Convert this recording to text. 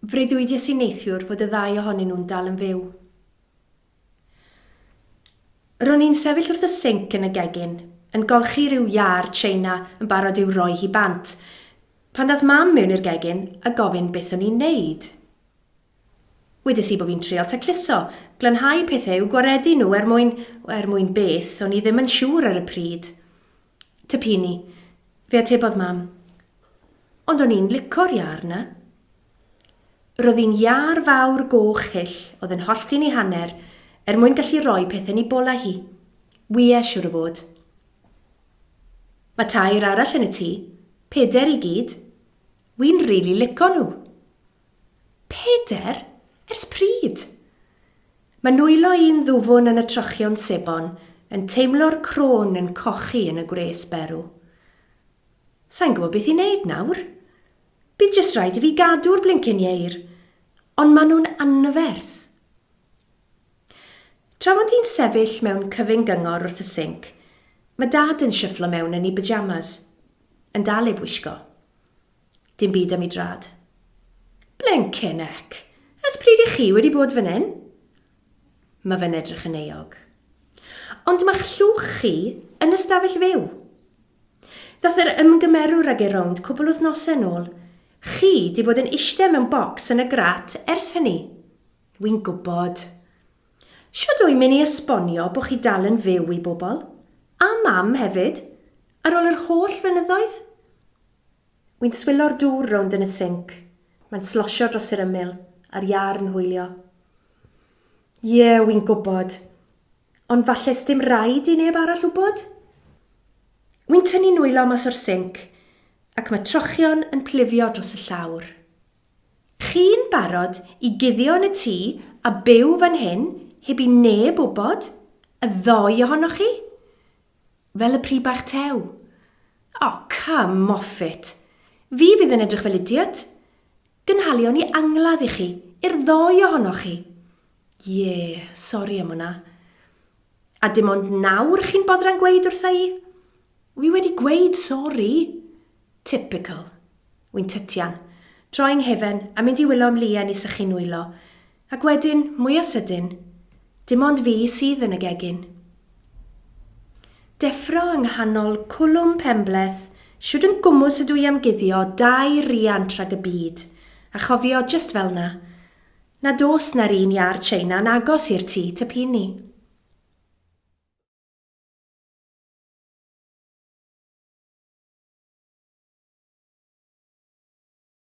Freuddwydiais i neithiwr fod y ddau ohonyn nhw'n dal yn fyw. Ro'n i'n sefyll wrth y sinc yn y gegin, yn golchi rhyw iar Tsieina yn barod i'w roi hi bant, pan dath mam mewn i'r gegin a gofyn beth o'n i'n neud. Wedes i bod fi'n trial tacluso, glanhau pethau i'w gwaredu nhw mwyn beth, o'n i ddim yn siŵr ar y pryd. Typini, fe atebodd mam. Ond o'n i'n lico'r iar na. Roedd hi'n iar fawr goch hyll oedd yn holltyn i hanner mwyn gallu rhoi pethau ni bola hi. Wie siwr o fod. Mae tair arall yn y tŷ, 4 i gyd. Wi'n rili lico nhw. 4? Ers pryd? Mae nwylo un ddwfwn yn y trochion sebon yn teimlo'r crôn yn cochi yn y gwres berw. Sa'n gwybod beth i wneud nawr? Bydd jyst rhaid i fi gadw'r blincin ieir, ond maen nhw'n anferth. Tra mod i'n sefyll mewn cyfyn gyngor wrth y sinc, mae dad yn shufflo mewn yn ei pyjamas, yn dal ei bwisgo. Dim byd am ei drad. Blincin ec, ers pryd i chi wedi bod fan hyn? Mae fe'n edrych yn eog. Ond mae'ch llwch chi yn ystafell fyw. Dath yr ymgymerwr ag ei rownd cwbl wythnosau nôl. Chi di bod yn eistedd mewn bocs yn y grat ers hynny. Wi'n gwybod. Sio dwi'n mynd i esbonio bod chi dal yn fyw i bobl? A mam hefyd? Ar ôl yr holl flynyddoedd? Wy'n swilo'r dŵr rownd yn y sinc. Mae'n slosio dros yr ymyl, a'r iar yn hwylio. Ie, wy'n gwybod. Ond falle sdim rhaid i neb arall wybod? Wy'n tynnu nwylo mas o'r sinc, ac mae trochion yn plifio dros y llawr. Chi'n barod i guddio yn y tŷ a byw fan hyn heb i neb wybod? Y 2 ohonoch chi? Fel y pri bach tew. Come off it. Fi fydd yn edrych fel idiot. Gynhalion i angladd i chi, i'r 2 ohonoch chi. Ie, sori am hwnna. A dim ond nawr chi'n boddran gweud wrtha i? Wi wedi gweud sori. Typical. Wy'n tytian, troi'n hefen a mynd i wylo am Lian i sychu nwylo. Ac wedyn, mwy o sydyn, dim ond fi sydd yn y gegin. Deffro yng nghanol cwlwm penbleth, siwd yn gwmws ydw i am guddio 2 riant rhag y byd, a chofio just fel na. Na dos na'r un iar Tsieina yn agos i'r tŷ typini.